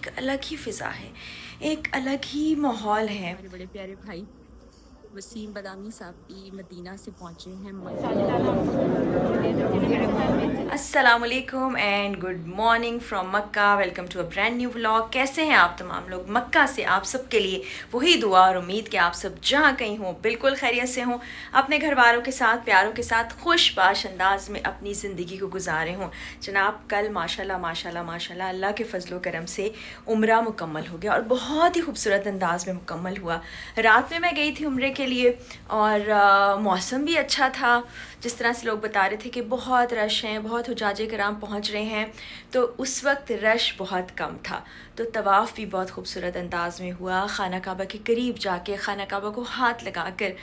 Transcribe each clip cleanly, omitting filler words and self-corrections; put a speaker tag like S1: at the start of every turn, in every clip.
S1: एक अलग ही फ़िज़ा है, एक अलग ही माहौल है।
S2: हमारे बड़े प्यारे भाई वसीम बदामी साहब भी मदीना से पहुंचे हैं
S1: अस्सलामुअलैकुम and good morning from Mecca. Welcome to a brand new vlog. कैसे हैं आप तमाम लोग? मक्का से आप सबके लिए वही दुआ और उम्मीद कि आप सब जहाँ कहीं हों बिल्कुल खैरियत से हों, अपने घर वालों के साथ, प्यारों के साथ खुशबाश अंदाज में अपनी ज़िंदगी को गुजारे हों। जनाब कल माशाल्लाह माशाल्लाह माशाल्लाह अल्लाह के फजलो करम से उम्रा मुकम्मल हो गया और बहुत ही खूबसूरत अंदाज में मुकम्मल हुआ। रात में मैं गई थी उम्रे के लिए और मौसम भी अच्छा था। जिस तरह से लोग बता रहे थे कि बहुत रश हैं, बहुत हुजाजे कराम पहुंच रहे हैं, तो उस वक्त रश बहुत कम था। तो तवाफ़ भी बहुत खूबसूरत अंदाज में हुआ। खाना काबा के करीब जाके खाना काबा को हाथ लगाकर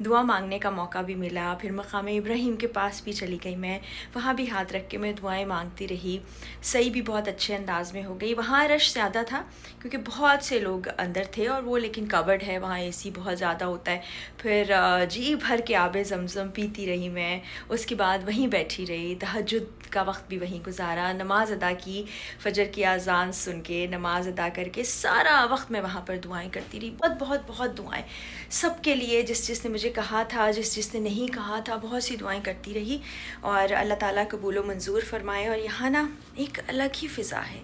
S1: दुआ मांगने का मौका भी मिला। फिर मकाम इब्राहीम के पास भी चली गई मैं, वहाँ भी हाथ रख के मैं दुआएं मांगती रही। सही भी बहुत अच्छे अंदाज में हो गई। वहाँ रश ज़्यादा था क्योंकि बहुत से लोग अंदर थे और वो लेकिन कवर्ड है, वहाँ एसी बहुत ज़्यादा होता है। फिर जी भर के आबे ज़मज़म पीती रही मैं। उसके बाद वहीं बैठी रही, तहज्जुद का वक्त भी वहीं गुजारा, नमाज़ अदा की, फजर की आज़ान सुन के नमाज़ अदा करके सारा वक्त मैं वहाँ पर दुआएं करती रही। बहुत बहुत बहुत दुआएं सबके लिए, जिसने मुझे कहा था, जिसने नहीं कहा था, बहुत सी दुआएं करती रही। और अल्लाह ताला कबूल व मंजूर फरमाए। और यहाँ ना एक अलग ही फ़िज़ा है,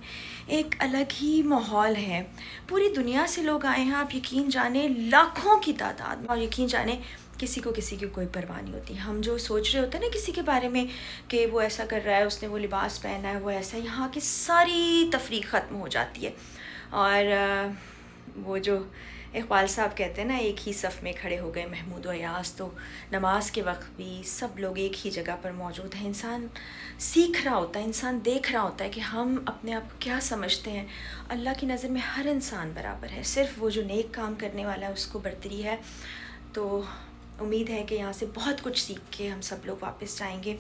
S1: एक अलग ही माहौल है। पूरी दुनिया से लोग आए हैं, आप यकीन जाने लाखों की तादाद में। और यकीन जाने किसी की कोई परवाह नहीं होती। हम जो सोच रहे होते हैं ना किसी के बारे में कि वो ऐसा कर रहा है, उसने वो लिबास पहना है, वो ऐसा, यहाँ की सारी तफरीक ख़त्म हो जाती है। और वो जो इकबाल साहब कहते हैं ना, एक ही सफ़ में खड़े हो गए महमूद व अयाज़, तो नमाज के वक्त भी सब लोग एक ही जगह पर मौजूद हैं। इंसान सीख रहा होता है, इंसान देख रहा होता है कि हम अपने आप को क्या समझते हैं। अल्लाह की नज़र में हर इंसान बराबर है, सिर्फ़ वो जो नेक काम करने वाला है उसको बरतरी है। तो उम्मीद है कि यहाँ से बहुत कुछ सीख के हम सब लोग वापस जाएंगे।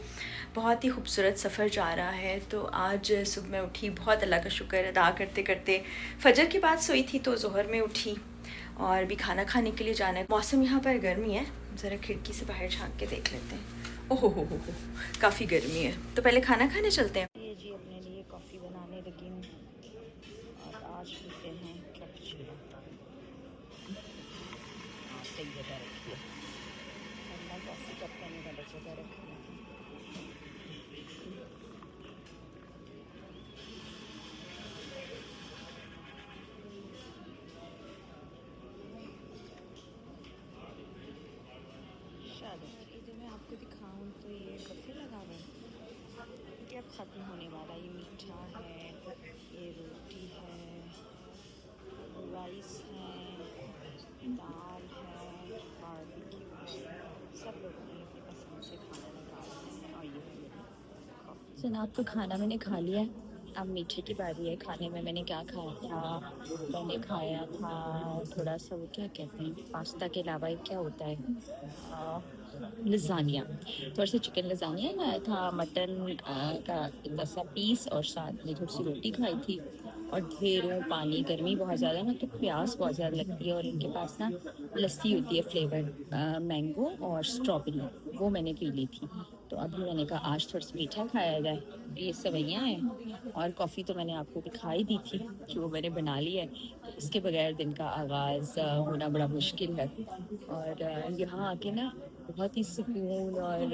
S1: बहुत ही खूबसूरत सफ़र जा रहा है। तो आज सुबह मैं उठी, बहुत अल्लाह का शुक्र अदा करते करते फजर के बाद सोई थी, तो ज़ोहर में उठी और भी खाना खाने के लिए जाना है। मौसम यहाँ पर गर्मी है, ज़रा खिड़की से बाहर झांक के देख लेते हैं। ओहो हो, काफ़ी गर्मी है। तो पहले खाना खाने चलते हैं।
S2: ये जी अपने लिए कॉफ़ी बनाने लगी हूँ और आज पीते हैं कैपुचिनो। हाँ सही जगह रखी है, वरना कॉफ़ी कप मैंने गलत जगह रखी है। शायद इधर मैं आपको दिखाऊँ तो ये कॉफ़ी लगा हुआ है, ये अब ख़त्म होने वाला। ये मीठा है, ये रोटी है, राइस है, दाल है, बारबेक्यू, सब लोग अपनी अपनी पसंद से खाना निकालते हैं। और ये है मेरी कॉफ़ी। जनाब तो खाना मैंने खा लिया है, अब मीठे की बारी है। खाने में मैंने क्या खाया था, मैंने खाया था थोड़ा सा वो क्या कहते हैं पास्ता के अलावा एक क्या होता है, लजानिया। थोड़ा सा चिकन लजानिया खाया था, मटन का एक सा पीस, और साथ में थोड़ी सी रोटी खाई थी और ढेरों पानी। गर्मी बहुत ज़्यादा है ना, तो प्यास बहुत ज़्यादा लगती है। और इनके पास ना लस्सी होती है फ्लेवर्ड, मैंगो और स्ट्रॉबेरी, वो मैंने पी ली थी। तो अभी मैंने कहा आज थोड़ा सा मीठा खाया जाए। ये सवैयाँ हैं और कॉफ़ी तो मैंने आपको दिखाई दी थी कि वो मैंने बना ली है। तो इसके बगैर दिन का आगाज़ होना बड़ा मुश्किल है। और यहाँ आके ना बहुत ही सुकून और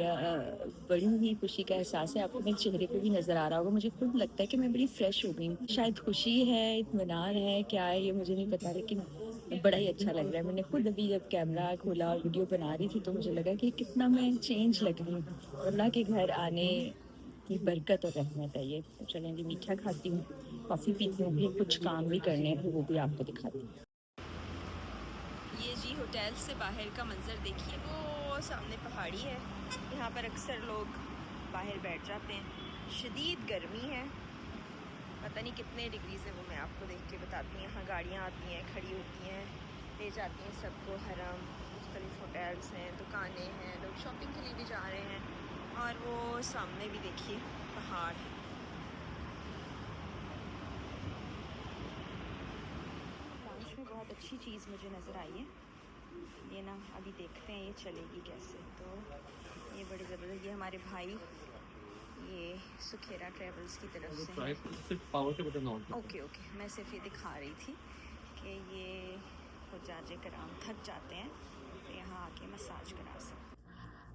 S2: बड़ी ही खुशी का एहसास है। आपको मेरे चेहरे पे भी नज़र आ रहा होगा, मुझे खुद लगता है कि मैं बड़ी फ्रेश हो गई हूँ। शायद खुशी है, इत्मीनान है, क्या है ये मुझे नहीं पता, लेकिन बड़ा ही अच्छा लग रहा है। मैंने खुद अभी जब कैमरा खोला और वीडियो बना रही थी तो मुझे लगा कि कितना मैं चेंज लग रही हूँ। अल्लाह के घर आने की बरकत और रहमत है ये। तो चलें जी, मीठा खाती हूँ, कॉफ़ी पीती हूँ, फिर कुछ काम भी करने हैं, फिर वो भी आपको दिखाती हूँ।
S1: ये जी होटल से बाहर का मंज़र देखिए, वो सामने पहाड़ी है, यहाँ पर अक्सर लोग बाहर बैठ जाते हैं। शदीद गर्मी है, पता नहीं कितने डिग्री से, वो मैं आपको देख के बताती हूँ। यहाँ गाड़ियाँ आती हैं, खड़ी होती हैं, ले जाती हैं सबको। हरम मुख्तलिफ होटल्स हैं, दुकानें हैं, लोग शॉपिंग के लिए भी जा रहे हैं। और वो सामने भी देखिए पहाड़ है। लंच में बहुत अच्छी चीज़ मुझे नज़र आई है, ये ना अभी देखते हैं ये चलेगी कैसे। तो ये बड़ी ज़बरदस्त, ये हमारे भाई ये सुखेरा ट्रेवल्स की तरफ से
S3: ट्राई
S1: है।
S3: सिर्फ पावर से बटन ऑन
S1: ओके ओके, मैं सिर्फ ये दिखा रही थी कि ये हुज्जाज कराम थक जाते हैं तो यहाँ आके मसाज करा सकते हैं।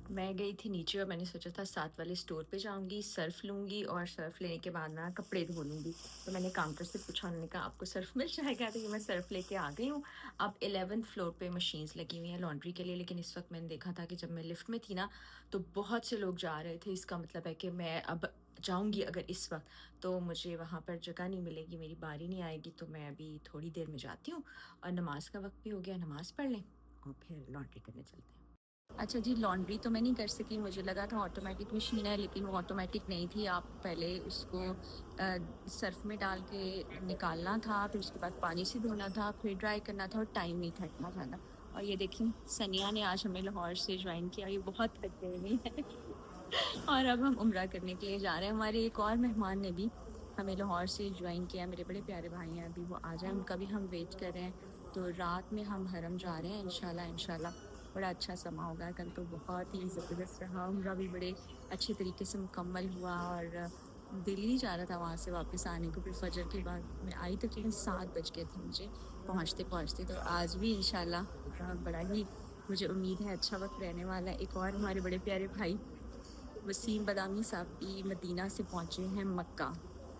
S1: मैं गई थी नीचे और मैंने सोचा था साथ वाले स्टोर पे जाऊंगी, सर्फ़ लूँगी और सर्फ़ लेने के बाद ना कपड़े धो लूँगी। तो मैंने काउंटर से पूछा, उन्होंने कहा आपको सर्फ़ मिल जाएगा, तो ये मैं सर्फ़ लेके आ गई हूँ। अब 11th फ्लोर पे मशीन्स लगी हुई हैं लॉन्ड्री के लिए, लेकिन इस वक्त मैंने देखा था कि जब मैं लिफ्ट में थी ना तो बहुत से लोग जा रहे थे। इसका मतलब है कि मैं अब जाऊँगी अगर इस वक्त तो मुझे वहाँ पर जगह नहीं मिलेगी, मेरी बारी नहीं आएगी। तो मैं अभी थोड़ी देर में जाती हूँ और नमाज का वक्त भी हो गया, नमाज पढ़ लें और फिर लॉन्ड्री करने चलते हैं। अच्छा जी, लॉन्ड्री तो मैं नहीं कर सकी, मुझे लगा था ऑटोमेटिक मशीन है, लेकिन वो ऑटोमेटिक नहीं थी। आप पहले उसको सर्फ़ में डाल के निकालना था, फिर उसके बाद पानी से धोना था, फिर ड्राई करना था और टाइम नहीं था इतना ज़्यादा। और ये देखिए सनिया ने आज हमें लाहौर से ज्वाइन किया, ये बहुत थक गई हुई है और अब हम उम्रा करने के लिए जा रहे हैं। हमारे एक और मेहमान ने भी हमें लाहौर से ज्वाइन किया, मेरे बड़े प्यारे भाई हैं, अभी वो आ जाएँ, उनका भी हम वेट कर रहे हैं। तो रात में हम हरम जा रहे हैं इंशाल्लाह। बड़ा अच्छा समा होगा। कल तो बहुत ही ज़बरदस्त रहा, उम्रा भी बड़े अच्छे तरीके से मुकम्मल हुआ और दिल ही जा रहा था वहाँ से वापस आने को। फिर फजर के बाद मैं आई तकरीबन 7 बज गए थे मुझे पहुँचते। तो आज भी इंशाल्लाह बड़ा ही मुझे उम्मीद है अच्छा वक्त रहने वाला है। एक और हमारे बड़े प्यारे भाई वसीम बदामी साहब भी मदीना से पहुँचे हैं मक्का।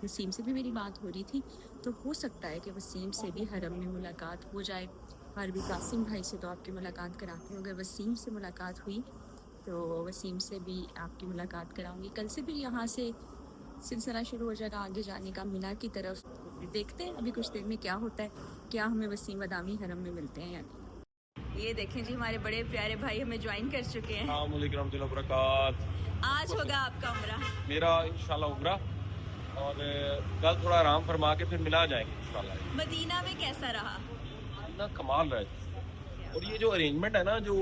S1: वसीम से भी मेरी बात हो रही थी, तो हो सकता है कि वसीम से भी हरम में मुलाकात हो जाए। और भी कासिम भाई से तो आपकी मुलाकात कराती हूँ, अगर वसीम से मुलाकात हुई तो वसीम से भी आपकी मुलाकात कराऊंगी। कल से फिर यहाँ से सिलसिला शुरू हो जाएगा आगे जाने का मिना की तरफ। देखते हैं अभी कुछ देर में क्या होता है, क्या हमें वसीम बदामी हरम में मिलते हैं या नहीं। ये देखें जी, हमारे बड़े प्यारे भाई हमें ज्वाइन कर चुके हैं। आज होगा आपका उम्रा?
S3: मेरा इंशाल्लाह उम्रा, और कल थोड़ा आराम फरमा के फिर मिला जाएंगे इंशाल्लाह।
S1: मदीना में कैसा रहा?
S3: ना कमाल रहा है। और ये जो अरेंजमेंट है ना, जो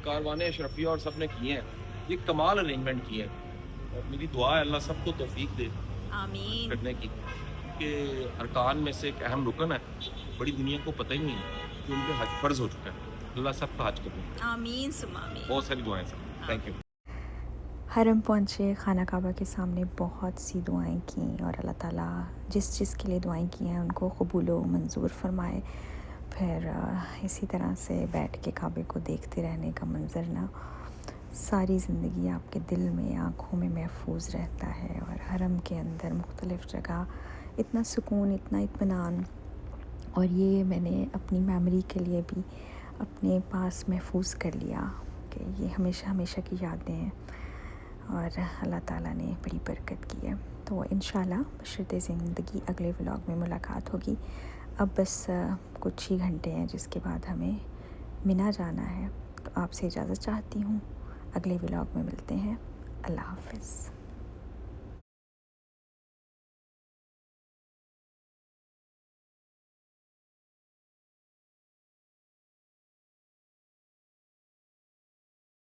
S3: कारवान अशरफिया और सब ने किए हैं, ये कमाल अरेंजमेंट किए हैं। और मेरी दुआ है अल्लाह सबको तौफीक दे
S1: आमीन
S3: करने की, क्योंकि अरकान में से एक अहम रुकन है। बड़ी दुनिया को पता ही नहीं है कि उन पे हज फर्ज हो चुका है। अल्लाह सबका हज कर दे।
S1: आमीन सुम्मा आमीन।
S3: बहुत सारी दुआएं सब। Thank you.
S4: हरम पहुँचे, खाना काबा के सामने बहुत सी दुआएं की और अल्लाह ताला जिस चीज़ के लिए दुआएं की हैं उनको कबूल व मंजूर फरमाए। फिर इसी तरह से बैठ के काबे को देखते रहने का मंज़र ना सारी ज़िंदगी आपके दिल में, आँखों में महफूज रहता है। और हरम के अंदर मुख्तलिफ़ जगह इतना सुकून, इतना इत्मीनान, और ये मैंने अपनी मेमोरी के लिए भी अपने पास महफूज कर लिया कि ये हमेशा हमेशा की यादें हैं और अल्लाह ताला ने बड़ी बरकत की है। तो इंशाल्लाह बशर्ते ज़िंदगी अगले व्लॉग में मुलाकात होगी। अब बस कुछ ही घंटे हैं जिसके बाद हमें मिना जाना है। तो आपसे इजाज़त चाहती हूँ, अगले व्लॉग में मिलते हैं। अल्लाह हाफ़िज़।